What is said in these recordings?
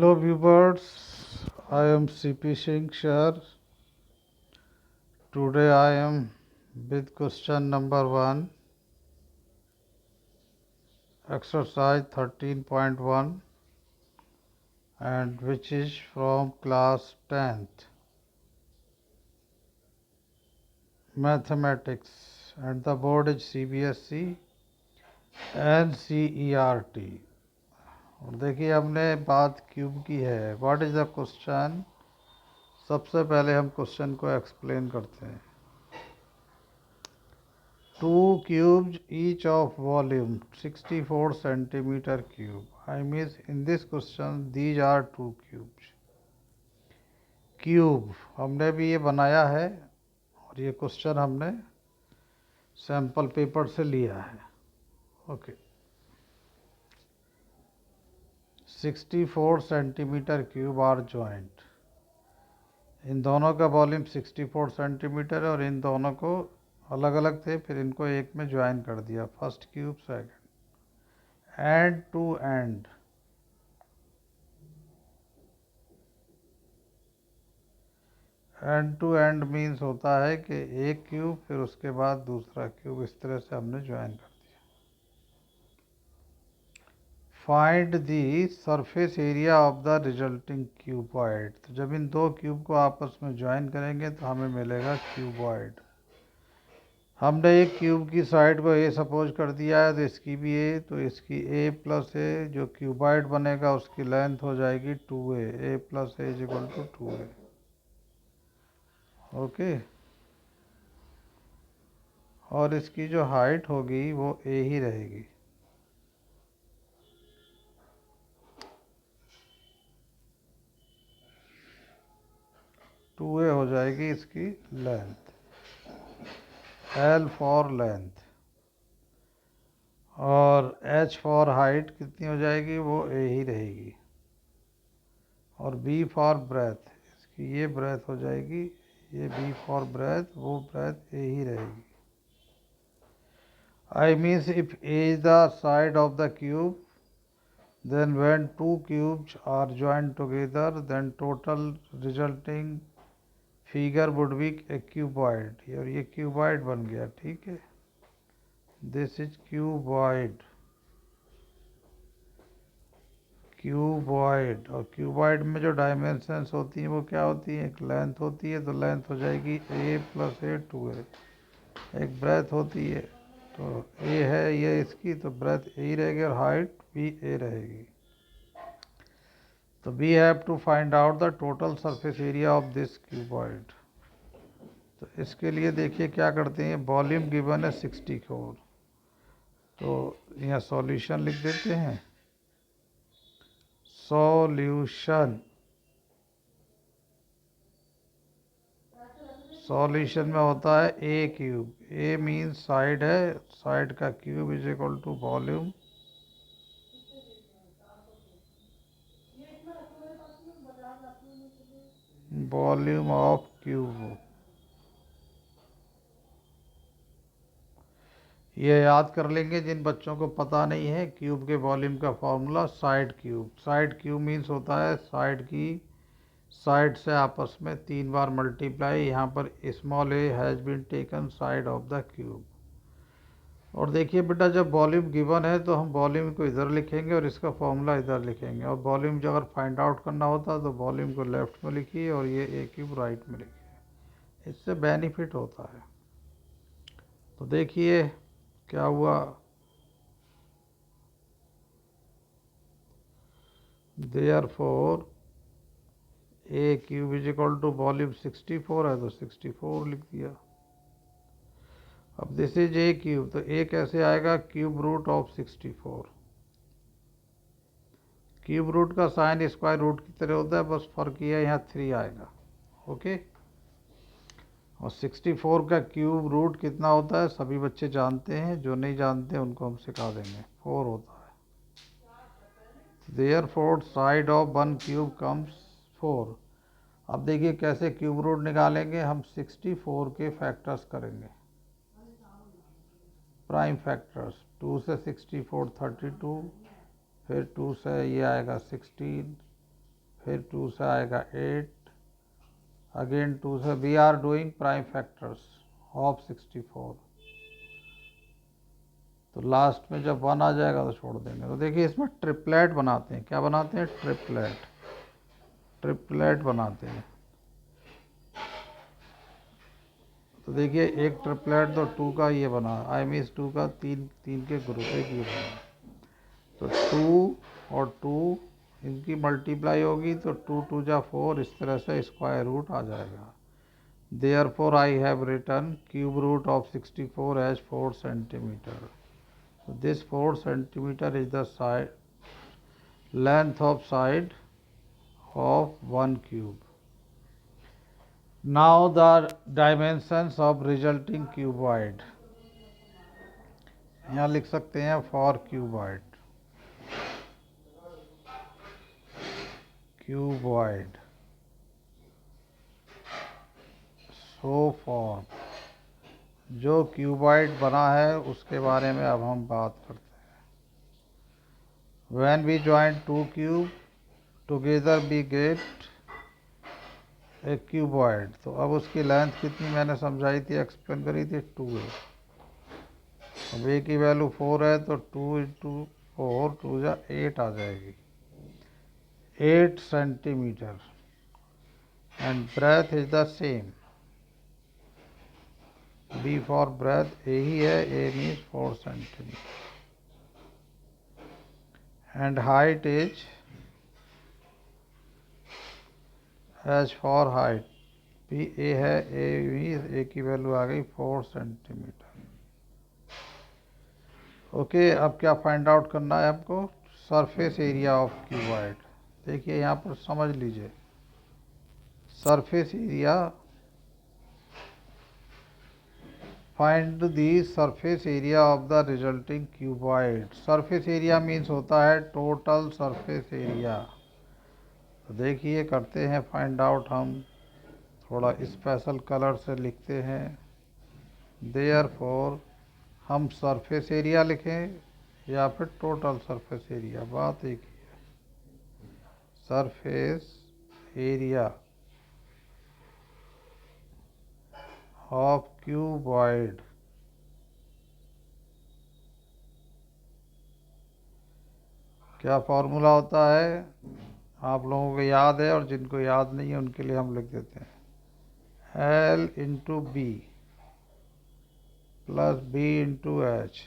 Hello viewers, I am CP Singh Shah. Today I am with question number 1, exercise 13.1, and which is from class 10th mathematics, and the board is CBSE and CERT. और देखिए हमने बात cube की है. What is the question? सबसे पहले हम question को एक्सप्लेन करते हैं. Two cubes each of volume 64 centimeter cube. I mean in this question these are two cubes. Cube हमने भी ये बनाया है और ये क्वेश्चन हमने सैम्पल पेपर से लिया है. Okay. 64 centimetre cube are joined. इन दोनों का वॉल्यूम 64 सेंटीमीटर है और इन दोनों को अलग अलग थे, फिर इनको एक में ज्वाइन कर दिया. First cube second. End to end. End to end means होता है कि एक क्यूब फिर उसके बाद दूसरा क्यूब, इस तरह से हमने ज्वाइन कर दिया. Find the surface area of the resulting cuboid. तो जब इन दो क्यूब को आपस में ज्वाइन करेंगे तो हमें मिलेगा क्यूबॉइड. हमने एक क्यूब की साइड को ए सपोज कर दिया है तो इसकी भी ए, तो इसकी ए प्लस ए, जो क्यूबॉइड बनेगा उसकी लेंथ हो जाएगी 2a. A plus A is equal to 2a. Okay. और इसकी जो हाइट होगी वो ए ही रहेगी. 2a हो जाएगी इसकी लेंथ. L for length. और H फॉर हाइट कितनी हो जाएगी? वो A ही रहेगी. और B फॉर ब्रेथ, इसकी ये ब्रेथ हो जाएगी, ये B फॉर ब्रेथ, वो ब्रेथ A ही रहेगी. I means if A is the side of the cube, then when two cubes are joined together, then total resulting figure would be a cuboid. और ये cuboid बन गया. ठीक है. This is cuboid. Cuboid. और cuboid में जो dimensions होती हैं वो क्या होती हैं? एक लेंथ होती है, तो लेंथ हो जाएगी a प्लस ए 2a. एक ब्रेथ होती है, तो a है ये इसकी, तो ब्रेथ a ही रहेगी और हाइट भी a रहेगी. तो we have to find out the total surface area of this cuboid. तो इसके लिए देखिए क्या करते हैं. वॉल्यूम गिवन है 64, तो यहाँ सॉल्यूशन लिख देते हैं. सॉल्यूशन. सॉल्यूशन में होता है A cube. A means side है, साइड का cube is equal to volume. Volume of cube. ये याद कर लेंगे जिन बच्चों को पता नहीं है. क्यूब के वॉल्यूम का formula side cube. Side cube means होता है साइड की, साइड से आपस में 3 बार मल्टीप्लाई. यहाँ पर small A has been taken side of the cube. और देखिए बेटा, जब वॉल्यूम गिवन है तो हम वॉल्यूम को इधर लिखेंगे और इसका फॉर्मूला इधर लिखेंगे. और वॉल्यूम जो अगर फाइंड आउट करना होता तो वॉल्यूम को लेफ्ट में लिखिए और ये ए क्यूब राइट में लिखिए. इससे बेनिफिट होता है. तो देखिए क्या हुआ. Therefore A cube is equal to volume 64 है तो 64 लिख दिया. अब दिस इज ए क्यूब, तो ए कैसे आएगा? Cube root of 64. Cube root का साइन स्क्वायर रूट की तरह होता है, बस फर्क ये है यहाँ 3 आएगा. ओके. और 64 का क्यूब रूट कितना होता है सभी बच्चे जानते हैं. जो नहीं जानते उनको हम सिखा देंगे. 4 होता है. Therefore side of one cube comes 4. अब देखिए कैसे क्यूब रूट निकालेंगे. हम 64 के फैक्टर्स करेंगे, प्राइम फैक्टर्स. 2 से 64 32, फिर 2 से ये आएगा 16, फिर 2 से आएगा 8, अगेन 2 से। We are doing prime factors of 64। तो लास्ट में जब 1 आ जाएगा तो छोड़ देंगे। तो देखिए इसमें ट्रिपलेट बनाते हैं। क्या बनाते हैं? ट्रिपलेट। ट्रिपलेट बनाते हैं। तो देखिए एक ट्रिपलेट तो 2 का ये बना, आई मीन 2 का 3 के ग्रुप एक ये बना। तो 2 और 2 इनकी मल्टीप्लाई होगी तो 2 2 जा 4, इस तरह से स्क्वायर रूट आ जाएगा। Therefore I have written cube root of 64 as 4 centimeter. So this 4 centimeter is the side length of side of one cube. Now the dimensions of resulting cuboid. यहाँ लिख सकते हैं for cuboid. Cuboid. So for जो cuboid बना है उसके बारे में अब हम बात करते हैं। When we join two cube together we get a cuboid। तो अब उसकी लेंथ कितनी मैंने समझाई थी, एक्सप्लेन करी थी, 2 है। अब ए की वैल्यू 4 है तो 2 इंटू 4 2 जा 8 आ जाएगी, 8 centimetre. And breadth is the same, B for breadth A ही है, A means 4 centimetre. And height is H for height, भी ए है, ए मीन्स ए की वैल्यू आ गई 4 सेंटीमीटर। ओके अब क्या फाइंड आउट करना है आपको? Surface area of cuboid. देखिए यहाँ पर समझ लीजिए, surface area, find the surface area of the resulting cuboid. Surface area means होता है टोटल सरफेस एरिया। तो देखिए करते हैं फाइंड आउट, हम थोड़ा स्पेशल कलर से लिखते हैं। देयरफॉर हम सरफेस एरिया लिखें या फिर टोटल सरफेस एरिया, बात एक ही है। सरफेस एरिया ऑफ क्यूबॉइड क्या फॉर्मूला होता है? आप लोगों को याद है और जिनको याद नहीं है उनके लिए हम लिख देते हैं। L into B plus B into H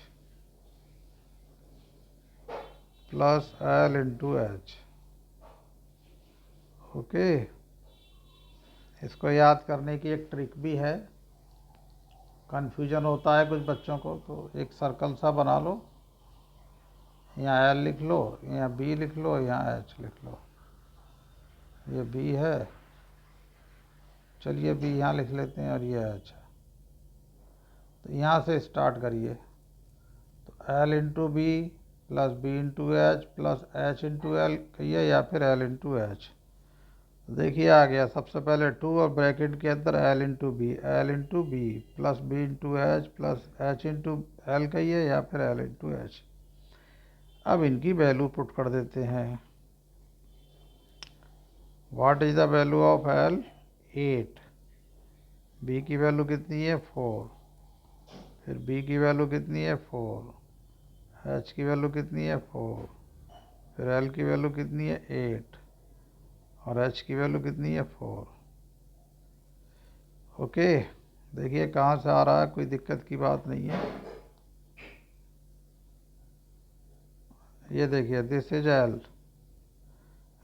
plus L into H. Okay, इसको याद करने की एक ट्रिक भी है, कन्फ्यूजन होता है कुछ बच्चों को। तो एक सर्कल सा बना लो, यहाँ L लिख लो, यहाँ B लिख लो, यहाँ H लिख लो। ये B है, चलिए B यहाँ लिख लेते हैं, और ये H है। तो यहाँ से स्टार्ट करिए। तो L into B plus B into H plus H into L कहिए, या फिर L इंटू एच। तो देखिए आ गया, सबसे पहले 2 और ब्रैकेट के अंदर L into B plus B into H plus H into L कहिए, या फिर L इंटू एच। अब इनकी वैल्यू पुट कर देते हैं। What is the value of L? 8। B की वैल्यू कितनी है? 4। फिर बी की वैल्यू कितनी है? 4। एच की वैल्यू कितनी है? 4। फिर एल की वैल्यू कितनी है? 8। और एच की वैल्यू कितनी है? 4। ओके, देखिए कहाँ से आ रहा है, कोई दिक्कत की बात नहीं है। ये देखिए this is L,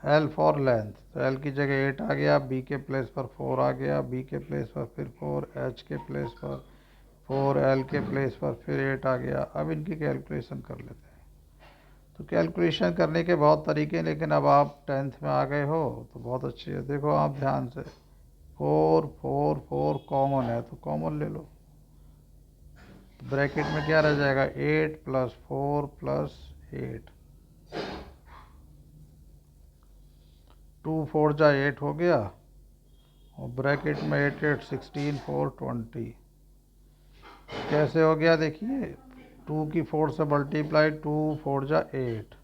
L for length. तो एल की जगह 8 आ गया, बी के प्लेस पर 4 आ गया, बी के प्लेस पर फिर 4, एच के प्लेस पर 4, एल के प्लेस पर फिर 8 आ गया। अब इनकी कैलकुलेशन कर लेते हैं। तो कैलकुलेशन करने के बहुत तरीके हैं, लेकिन अब आप 10th में आ गए हो तो बहुत अच्छी है। देखो आप ध्यान से, 4 4 4 कॉमन है तो कॉमन ले लो। तो ब्रैकेट में क्या रह जाएगा? 8 प्लस 4 प्लस 8, 2 4 जा 8 हो गया, और ब्रैकेट में 8 8 16 4 20। कैसे हो गया देखिए, 2 की 4 से मल्टीप्लाई, 2 4 जा 8,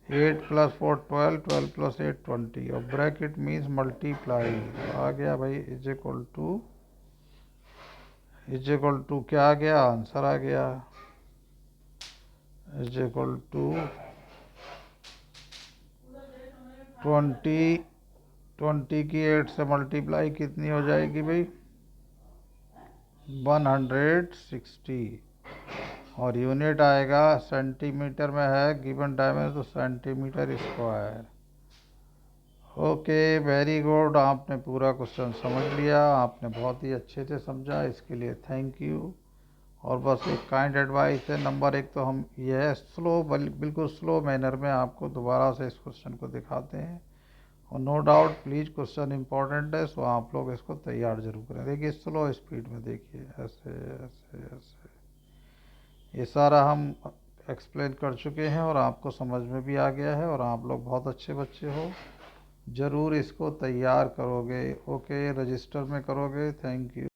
8 + 4 12, 12 + 8 20 और ब्रैकेट मीन्स मल्टीप्लाई आ गया भाई इज इक्वल टू क्या आ गया आंसर आ गया इज इक्वल टू 20 20 की 8 से मल्टीप्लाई कितनी हो जाएगी भाई 160 और यूनिट आएगा सेंटीमीटर में है गिवन डायमेंशन तो centimetre square. Okay very good आपने पूरा क्वेश्चन समझ लिया आपने बहुत ही अच्छे से समझा इसके लिए थैंक यू। और बस एक काइंड एडवाइस है नंबर 1 तो हम यह स्लो बिल्कुल स्लो मैनर में आपको दोबारा से इस क्वेश्चन को दिखाते हैं और no doubt please question important है सो आप लोग इसको तैयार जरूर करें। देखिए स्लो स्पीड में देखिए ऐसे ऐसे ऐसे ये सारा हम एक्सप्लेन कर चुके हैं और आपको समझ में भी आ गया है और आप लोग बहुत अच्छे बच्चे हो ज़रूर इसको तैयार करोगे। ओके रजिस्टर में करोगे। Thank you.